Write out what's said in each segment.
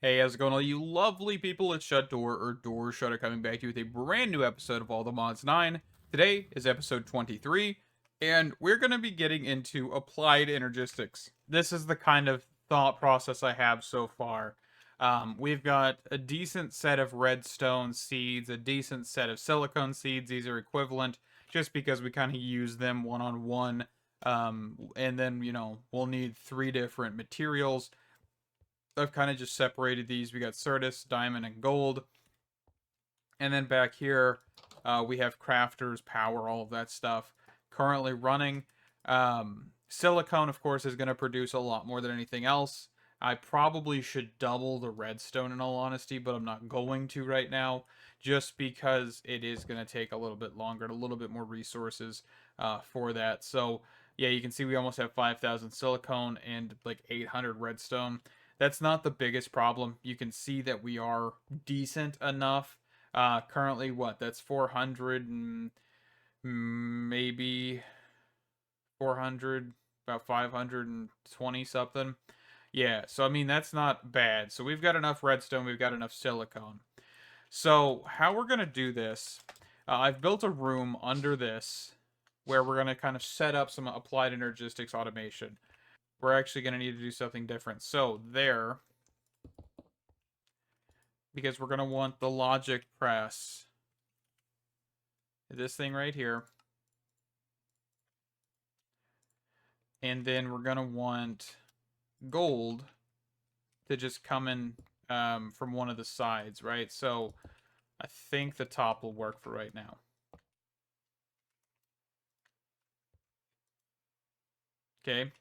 Hey, how's it going, all you lovely people? It's Shut Door or Door Shutter coming back to you with a brand new episode of All the Mods 9. Today is episode 23, and we're going to be getting into applied energistics. This is the kind of thought process I have so far. We've got a decent set of redstone seeds, a decent set of silicone seeds. These are equivalent just because we kind of use them one on one. And then, we'll need three different materials. I've kind of just separated these. We got Certus, Diamond, and Gold. And then back here, we have Crafters, Power, all of that stuff currently running. Silicone, of course, is going to produce a lot more than anything else. I probably should double the redstone in all honesty, but I'm not going to right now just because it is going to take a little bit longer and a little bit more resources for that. So, yeah, you can see we almost have 5,000 silicone and like 800 redstone. That's not the biggest problem. You can see that we are decent enough. Currently, what? That's 400 and maybe 400, about 520 something. Yeah, so I mean, that's not bad. So we've got enough redstone, we've got enough silicone. So, how we're going to do this, I've built a room under this where we're going to kind of set up some applied energistics automation. We're actually going to need to do something different. So, there, because we're going to want the logic press, this thing right here. And then we're going to want gold to just come in from one of the sides, right? So I think the top will work for right now. Okay.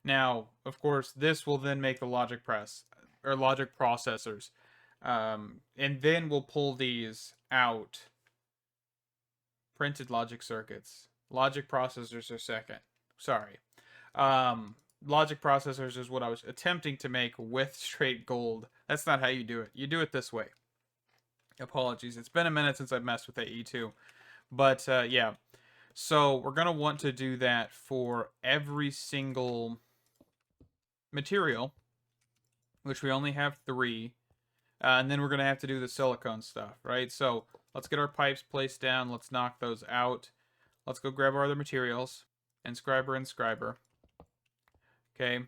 Now, of course, this will then make the logic press or logic processors. And then we'll pull these out. Printed logic circuits. Logic processors are second. Sorry. Logic processors is what I was attempting to make with straight gold. That's not how you do it. You do it this way. Apologies. It's been a minute since I've messed with AE2. But yeah. So we're going to want to do that for every single material, which we only have three. And then we're going to have to do the silicone stuff, right? So let's get our pipes placed down. Let's knock those out. Let's go grab our other materials. Inscriber, inscriber. Okay.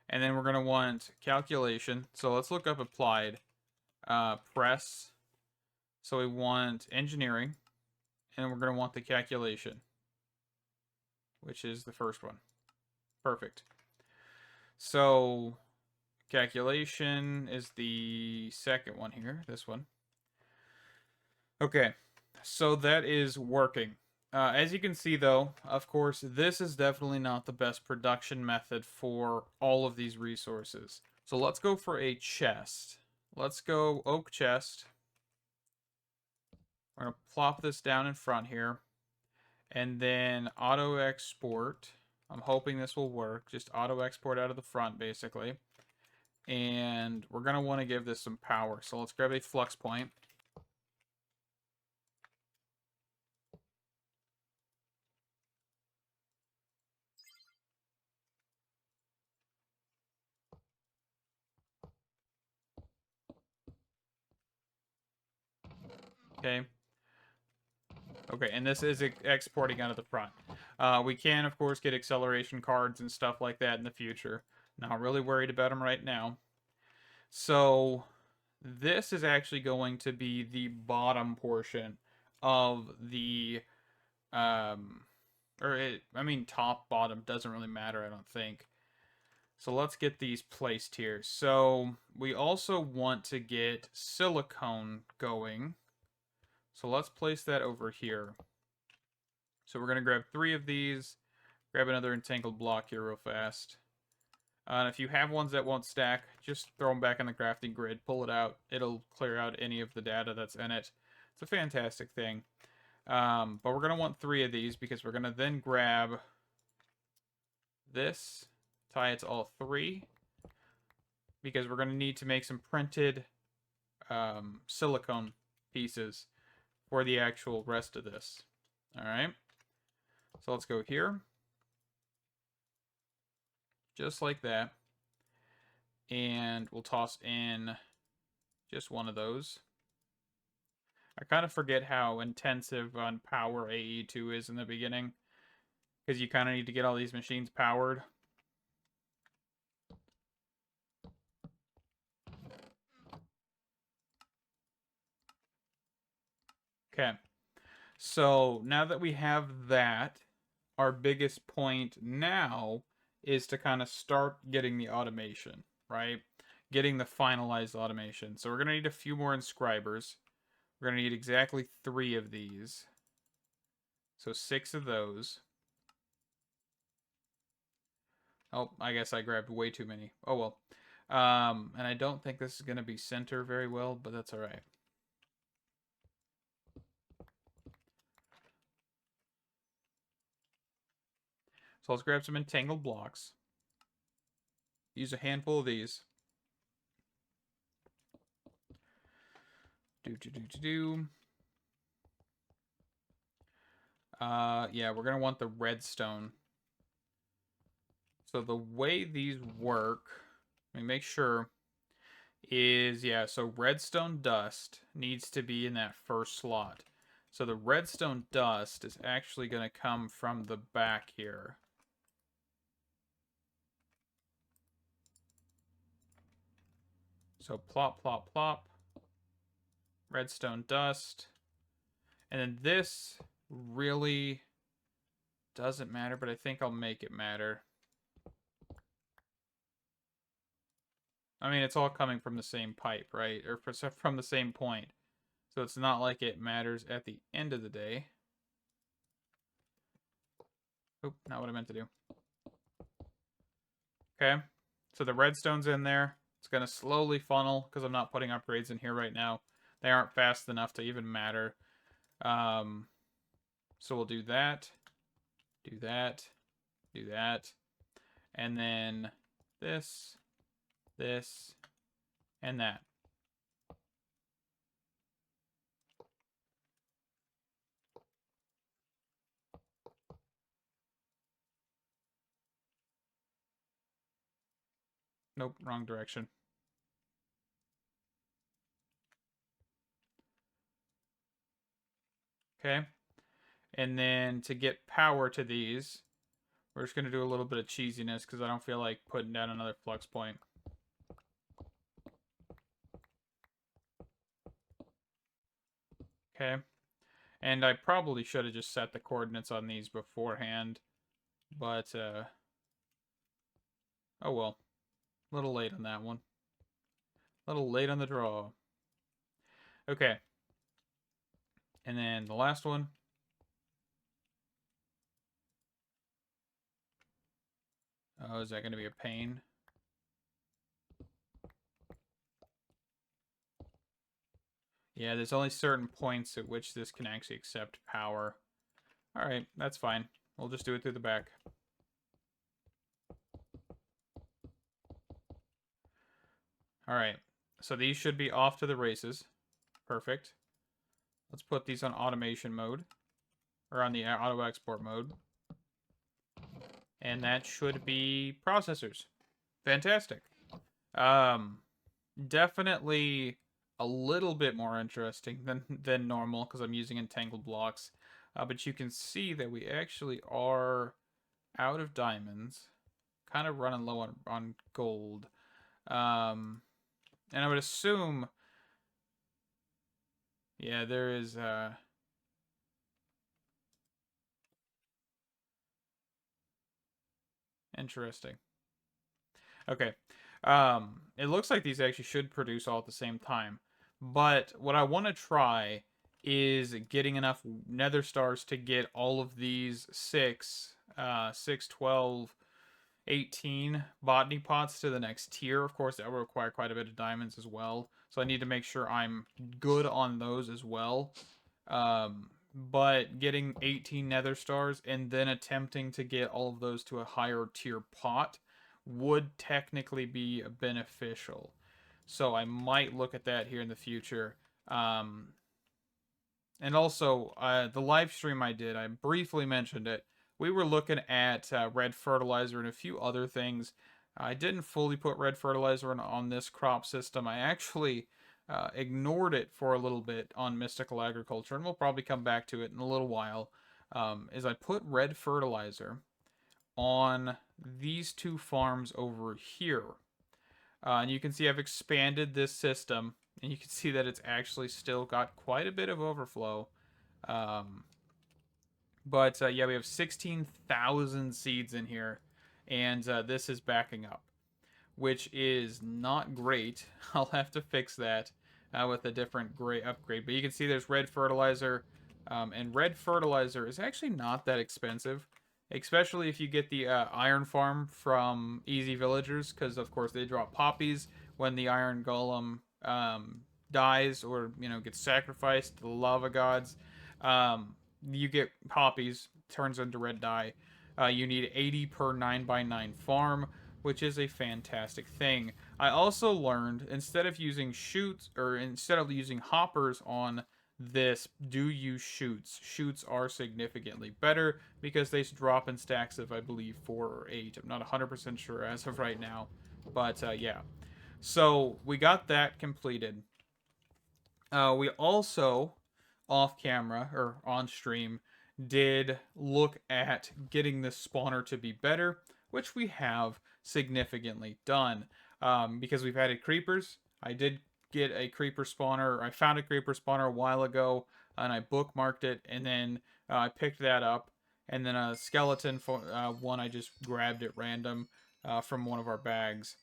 And then we're going to want calculation. So let's look up applied. Press. So we want engineering. And we're going to want the calculation, which is the first one. Perfect. So calculation is the second one here. This one. Okay. So that is working. As you can see, though, of course, this is definitely not the best production method for all of these resources. So let's go for a chest. Let's go oak chest. We're going to plop this down in front here. And then auto export. I'm hoping this will work. Just auto export out of the front, basically. And we're going to want to give this some power. So let's grab a flux point. Okay. Okay, and this is exporting out of the front. We can, of course, get acceleration cards and stuff like that in the future. Not really worried about them right now. So this is actually going to be the bottom portion of the, I mean, top, bottom, doesn't really matter, I don't think. So let's get these placed here. So we also want to get silicone going. So let's place that over here. So we're going to grab three of these, grab another entangled block here real fast. And if you have ones that won't stack, just throw them back in the crafting grid, pull it out. It'll clear out any of the data that's in it. It's a fantastic thing. But we're going to want three of these because we're going to then grab this, tie it to all three, because we're going to need to make some printed silicone pieces for the actual rest of this. All right. So let's go here. Just like that. And we'll toss in just one of those. I kind of forget how intensive on power AE2 is in the beginning, because you kind of need to get all these machines powered. Okay, so now that we have that, our biggest point now is to kind of start getting the automation, right? Getting the finalized automation. So we're going to need a few more inscribers. We're going to need exactly 3 of these. So 6 of those. Oh, I guess I grabbed way too many. Oh well. And I don't think this is going to be center very well, but that's all right. So let's grab some entangled blocks. Use a handful of these. Yeah, we're gonna want the redstone. So the way these work, let me make sure, is, yeah, so redstone dust needs to be in that first slot. So the redstone dust is actually gonna come from the back here. So plop, plop, plop. Redstone dust. And then this really doesn't matter, but I think I'll make it matter. I mean, it's all coming from the same pipe, right? Or from the same point. So it's not like it matters at the end of the day. Oop, not what I meant to do. Okay, so the redstone's in there. It's going to slowly funnel because I'm not putting upgrades in here right now. They aren't fast enough to even matter. So we'll do that, do that, do that. And then this, this, and that. Nope, wrong direction. Okay. And then to get power to these, we're just going to do a little bit of cheesiness because I don't feel like putting down another flux point. Okay. And I probably should have just set the coordinates on these beforehand. But, oh well. A little late on that one. A little late on the draw. Okay. And then the last one. Oh, is that going to be a pain? Yeah, there's only certain points at which this can actually accept power. Alright, that's fine. We'll just do it through the back. Alright, so these should be off to the races. Perfect. Let's put these on automation mode. Or on the auto export mode. And that should be processors. Fantastic. Definitely a little bit more interesting than normal because I'm using entangled blocks. But you can see that we actually are out of diamonds. Kind of running low on gold. And I would assume... Yeah, there is... Interesting. Okay. It looks like these actually should produce all at the same time. But what I want to try is getting enough nether stars to get all of these 6, 12, 18 botany pots to the next tier. Of course, that will require quite a bit of diamonds as well. So I need to make sure I'm good on those as well. But getting 18 nether stars and then attempting to get all of those to a higher tier pot would technically be beneficial. So I might look at that here in the future. And also, the live stream I did, I briefly mentioned it. We were looking at red fertilizer and a few other things. I didn't fully put red fertilizer on this crop system. I actually ignored it for a little bit on mystical agriculture, and we'll probably come back to it in a little while. Is I put red fertilizer on these two farms over here. And you can see I've expanded this system, and you can see that it's actually still got quite a bit of overflow. Um, but yeah, we have 16,000 seeds in here, and this is backing up, which is not great. I'll have to fix that with a different gray upgrade. But you can see there's red fertilizer, and red fertilizer is actually not that expensive, especially if you get the iron farm from Easy Villagers, because of course they drop poppies when the iron golem dies or gets sacrificed to the lava gods. You get poppies, turns into red dye. You need 80 per 9x9 farm, which is a fantastic thing. I also learned instead of using shoots or instead of using hoppers on this, do use shoots. Shoots are significantly better because they drop in stacks of, I believe, 4 or 8. I'm not 100% sure as of right now, but yeah. So we got that completed. We also, off camera or on stream, did look at getting this spawner to be better, which we have significantly done. Because we've added creepers. I did get a creeper spawner. I found a creeper spawner a while ago, and I bookmarked it, and then I picked that up. And then a skeleton one, I just grabbed at random from one of our bags.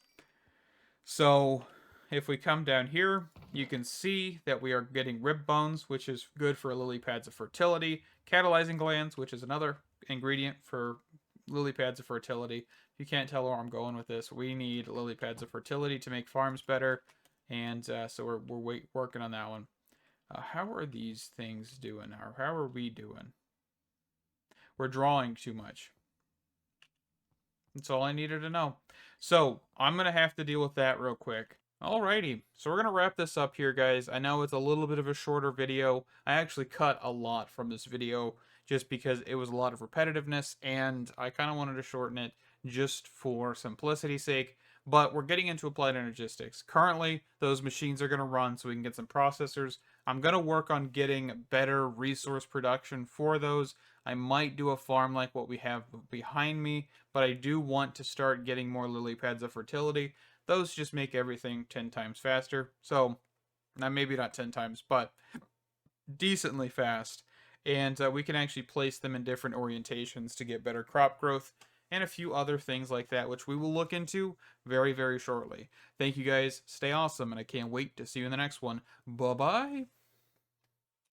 So if we come down here, you can see that we are getting rib bones, which is good for lily pads of fertility, catalyzing glands, which is another ingredient for lily pads of fertility. If you can't tell where I'm going with this, we need lily pads of fertility to make farms better, and so we're working on that one. How are these things doing? Or how are we doing? We're drawing too much. That's all I needed to know. So I'm going to have to deal with that real quick. Alrighty, so we're going to wrap this up here, guys. I know it's a little bit of a shorter video. I actually cut a lot from this video just because it was a lot of repetitiveness, and I kind of wanted to shorten it just for simplicity's sake. But we're getting into applied energistics. Currently, those machines are going to run so we can get some processors. I'm going to work on getting better resource production for those. I might do a farm like what we have behind me, but I do want to start getting more lily pads of fertility. Those just make everything 10 times faster. So, maybe not 10 times, but decently fast. And we can actually place them in different orientations to get better crop growth and a few other things like that, which we will look into very, very shortly. Thank you guys. Stay awesome, and I can't wait to see you in the next one. Bye-bye.